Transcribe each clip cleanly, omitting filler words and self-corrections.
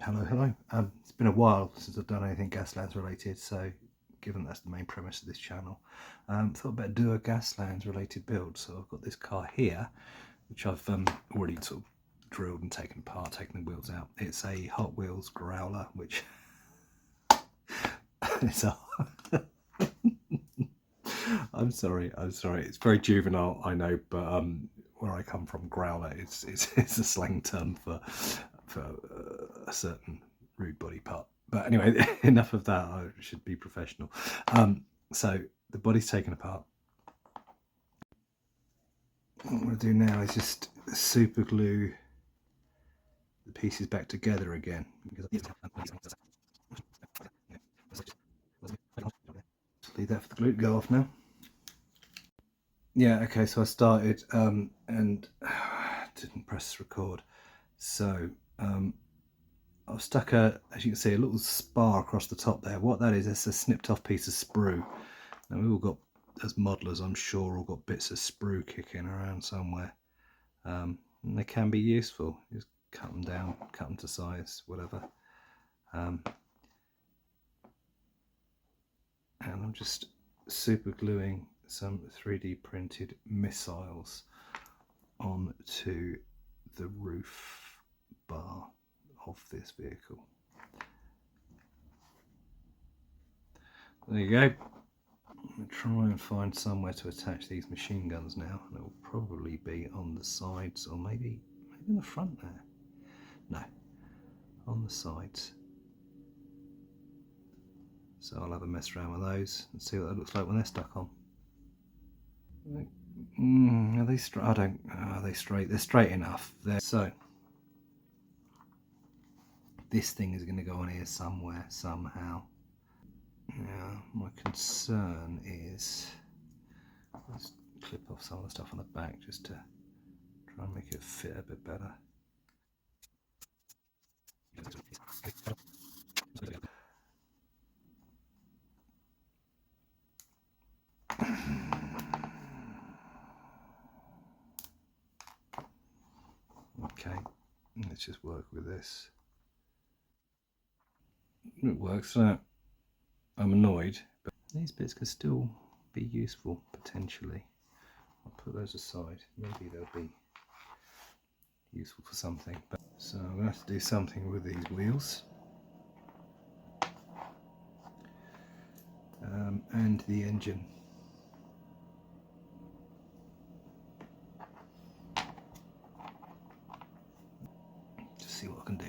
Hello. It's been a while since I've done anything Gaslands related, so given that's the main premise of this channel, thought I'd better do a Gaslands related build. So I've got this car here, which I've already sort of drilled and taken apart, taken the wheels out. It's a Hotwheels Growler, which is a I'm sorry. It's very juvenile, I know, but where I come from, Growler it's a slang term for a certain rude body part. But anyway, enough of that. I should be professional. So the body's taken apart. What I'm going to do now is just super glue the pieces back together again. Leave that for the glue to go off now. Yeah, okay, so I started and didn't press record. So I've stuck as you can see, a little spar across the top there. What that is, it's a snipped off piece of sprue. Now we've all got, as modelers, I'm sure, all got bits of sprue kicking around somewhere. And they can be useful. Just cut them down, cut them to size, whatever. And I'm just super gluing some 3D printed missiles onto the roof bar of this vehicle. There you go. I'm going to try and find somewhere to attach these machine guns now, and it will probably be on the sides, or maybe in the front there. No, on the sides. So I'll have a mess around with those and see what it looks like when they're stuck on. Are they straight? I don't. Are they straight? They're straight enough. So this thing is going to go on here somewhere, somehow. Now my concern is, let's clip off some of the stuff on the back just to try and make it fit a bit better. Okay, let's just work with this. It works out. I'm annoyed, but these bits could still be useful potentially. I'll put those aside. Maybe they'll be useful for something. So I'm going to have to do something with these wheels. And the engine. Just see what I can do.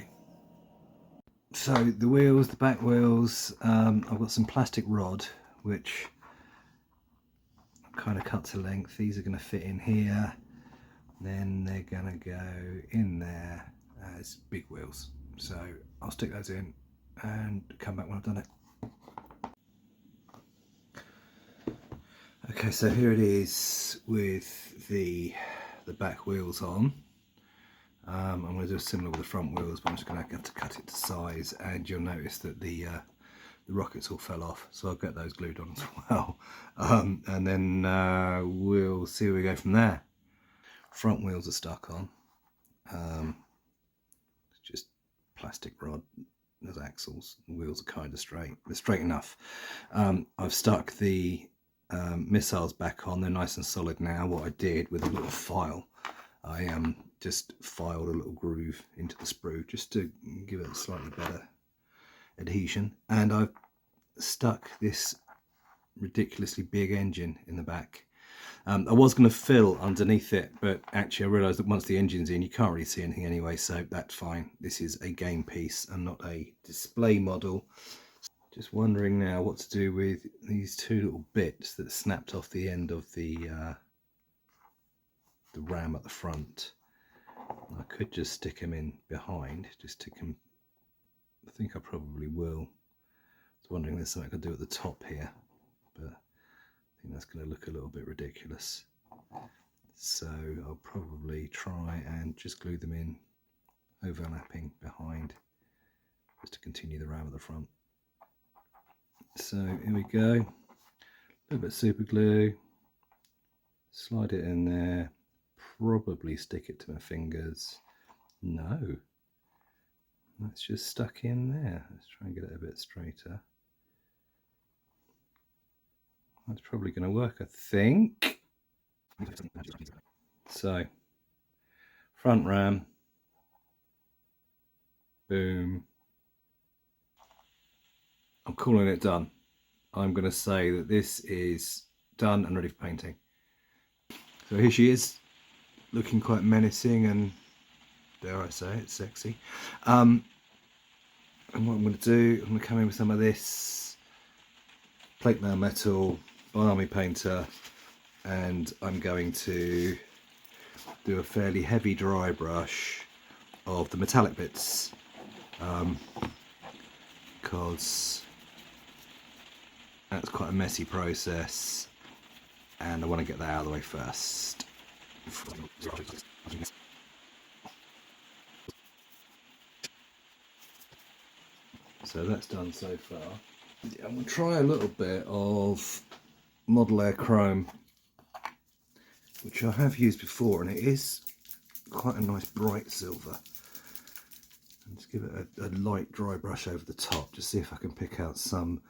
So the wheels, the back wheels, I've got some plastic rod which kind of cut to length. These are going to fit in here, then they're going to go in there as big wheels. So I'll stick those in and come back when I've done it. Okay, so here it is with the back wheels on. I'm going to do similar with the front wheels, but I'm just going to have to cut it to size, and you'll notice that the rockets all fell off, so I'll get those glued on as well. And then we'll see where we go from there. Front wheels are stuck on. Just plastic rod. There's axles. The wheels are kind of straight. They're straight enough. I've stuck the missiles back on. They're nice and solid now. What I did with a little file, I just filed a little groove into the sprue just to give it a slightly better adhesion, and I've stuck this ridiculously big engine in the back. I was going to fill underneath it, but actually I realised that once the engine's in you can't really see anything anyway, so that's fine. This is a game piece and not a display model. Just wondering now what to do with these two little bits that snapped off the end of the ram at the front. I could just stick them in behind, just stick them. I think I probably will. I was wondering if there's something I could do at the top here, but I think that's going to look a little bit ridiculous. So I'll probably try and just glue them in, overlapping behind, just to continue the ram at the front. So here we go. A little bit of super glue. Slide it in there. Probably stick it to my fingers. No, That's just stuck in there. Let's try and get it a bit straighter. That's probably going to work, I think. So, front ram, boom. I'm calling it done. I'm going to say that this is done and ready for painting. So here she is, looking quite menacing and, dare I say it, sexy. And what I'm going to do, I'm going to come in with some of this plate mail metal by Army Painter, and I'm going to do a fairly heavy dry brush of the metallic bits, because that's quite a messy process and I want to get that out of the way first. So that's done so far. I'm going to try a little bit of Model Air Chrome, which I have used before, and it is quite a nice bright silver. And just give it a light dry brush over the top, just see if I can pick out some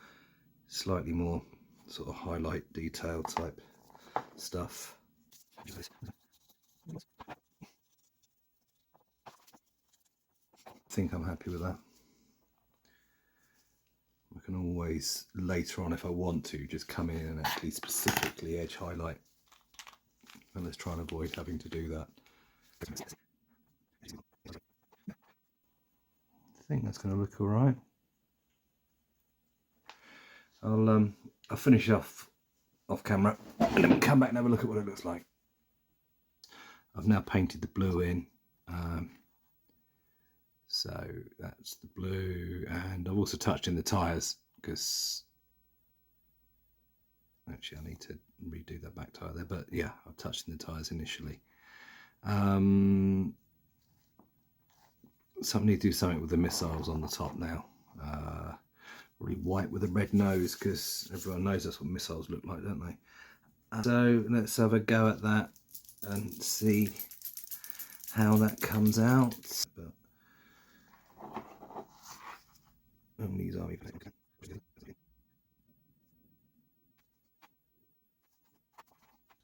slightly more sort of highlight detail type stuff. I think I'm happy with that. I can always later on, if I want to, just come in and actually specifically edge highlight, and let's try and avoid having to do that. I think that's going to look all right. I'll finish off camera and then we'll come back and have a look at what it looks like. I've now painted the blue in, so that's the blue, and I've also touched in the tyres, because actually I need to redo that back tyre there, but yeah, I've touched in the tyres initially. So I need to do something with the missiles on the top now. Probably white with a red nose, because everyone knows that's what missiles look like, don't they? So let's have a go at that and see how that comes out. But these Army paints.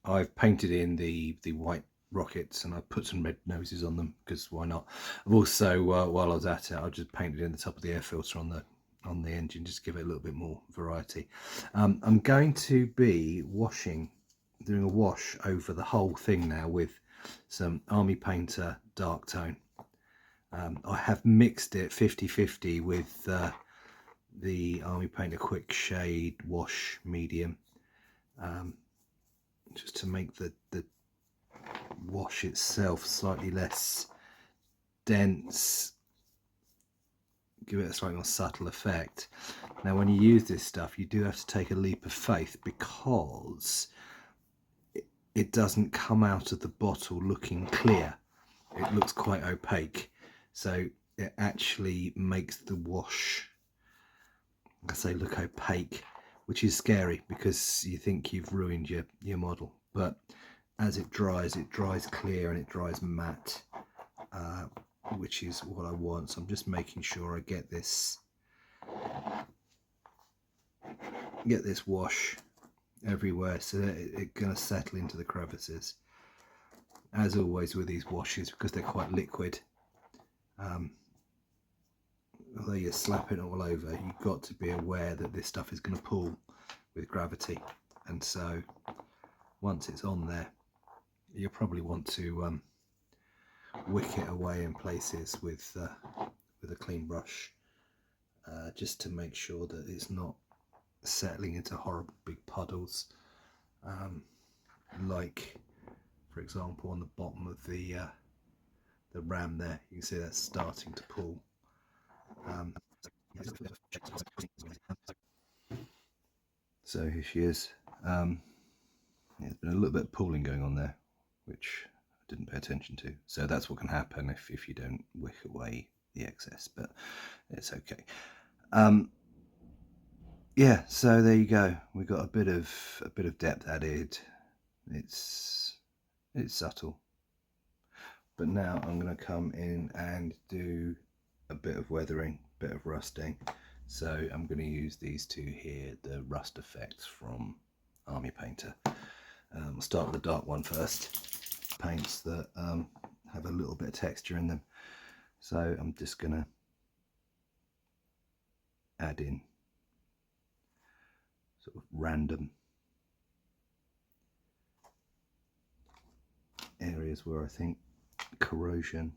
I've painted in the white rockets and I put some red noses on them, because why not? I've also, while I was at it, I just painted in the top of the air filter on the engine, just to give it a little bit more variety. I'm going to be doing a wash over the whole thing now with some Army Painter dark tone. I have mixed it 50-50 with the Army Painter Quick Shade Wash Medium, just to make the wash itself slightly less dense, give it a slightly more subtle effect. Now when you use this stuff, you do have to take a leap of faith, because it doesn't come out of the bottle looking clear. It looks quite opaque, so it actually makes the wash, like I say, look opaque, which is scary, because you think you've ruined your model. But as it dries clear and it dries matte, which is what I want. So I'm just making sure I get this wash everywhere, so that it's going to settle into the crevices. As always with these washes, because they're quite liquid, although you're slapping it all over, you've got to be aware that this stuff is going to pull with gravity, and so once it's on there, you'll probably want to wick it away in places with a clean brush, just to make sure that it's not settling into horrible big puddles, like for example on the bottom of the ram there. You can see that's starting to pull. So here she is. There's been a little bit of pulling going on there, which I didn't pay attention to. So that's what can happen if you don't wick away the excess, but it's okay. Yeah, so there you go. We've got a bit of depth added. It's subtle. But now I'm going to come in and do a bit of weathering, a bit of rusting. So I'm going to use these two here, the rust effects from Army Painter. We'll start with the dark one first. Paints that have a little bit of texture in them. So I'm just going to add in sort of random areas where I think corrosion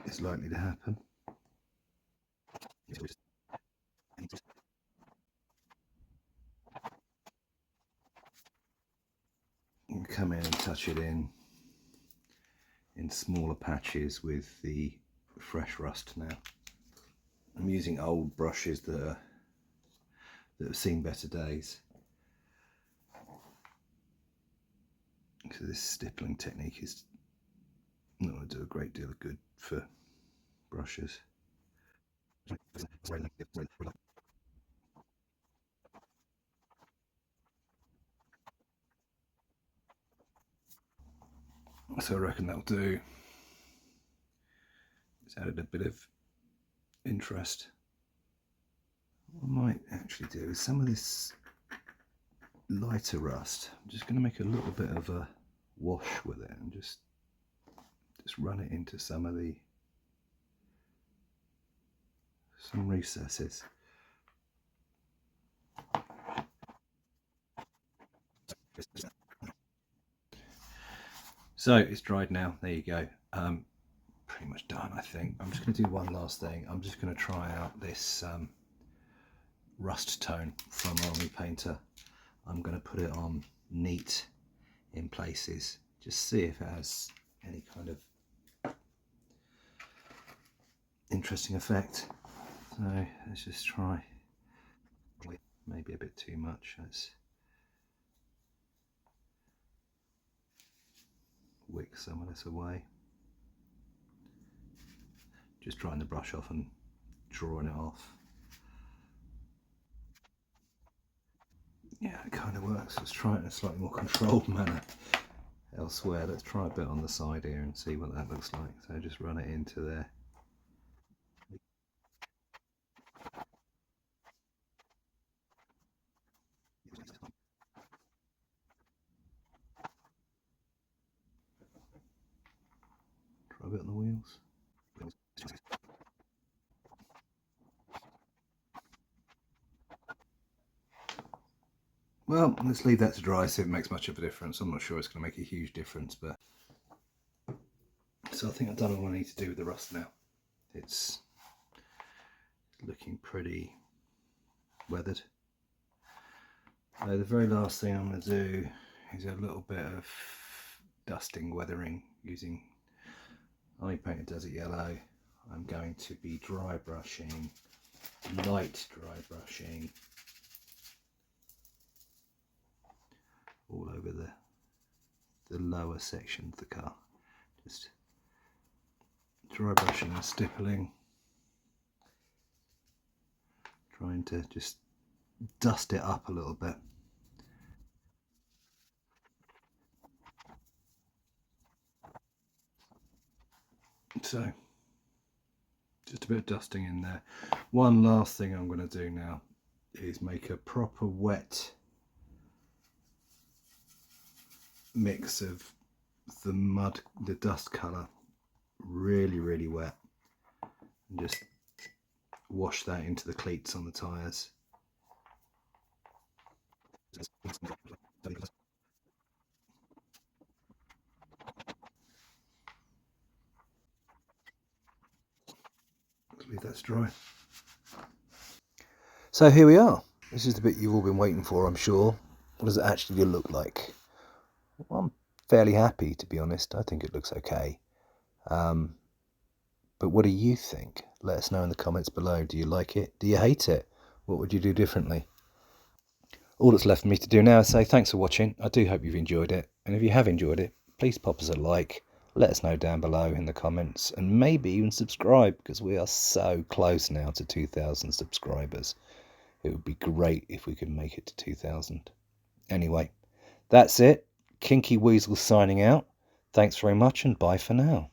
is likely to happen. You can come in and touch it in smaller patches with the fresh rust now. I'm using old brushes that have seen better days. So this stippling technique is not going to do a great deal of good for brushes. So I reckon that'll do. It's added a bit of interest. What I might actually do is some of this lighter rust, I'm just going to make a little bit of a wash with it and just run it into some recesses. So it's dried now. There you go. Pretty much done, I think. I'm just going to do one last thing. I'm just going to try out this rust tone from Army Painter. I'm going to put it on neat in places, just see if it has any kind of interesting effect. So let's just try. Maybe a bit too much. Let's wick some of this away. Just drying the brush off and drawing it off. Yeah, it kind of works. Let's try it in a slightly more controlled manner elsewhere. Let's try a bit on the side here and see what that looks like. So just run it into there. Try a bit on the wheels. Well, let's leave that to dry, see if it makes much of a difference. I'm not sure it's going to make a huge difference, but so I think I've done all I need to do with the rust now. It's looking pretty weathered. The very last thing I'm going to do is a little bit of dusting, weathering using Army Painter Desert Yellow. I'm going to be dry brushing, light dry brushing all over the lower section of the car. Just dry brushing and stippling, trying to just dust it up a little bit. So just a bit of dusting in there. One last thing I'm going to do now is make a proper wet mix of the mud, the dust colour, really wet, and just wash that into the cleats on the tyres. Leave that to dry. So here we are. This is the bit you've all been waiting for, I'm sure. What does it actually look like? Well, I'm fairly happy, to be honest. I think it looks okay. But what do you think? Let us know in the comments below. Do you like it? Do you hate it? What would you do differently? All that's left for me to do now is say thanks for watching. I do hope you've enjoyed it. And if you have enjoyed it, please pop us a like. Let us know down below in the comments. And maybe even subscribe, because we are so close now to 2,000 subscribers. It would be great if we could make it to 2,000. Anyway, that's it. Kinky Weasel signing out. Thanks very much and bye for now.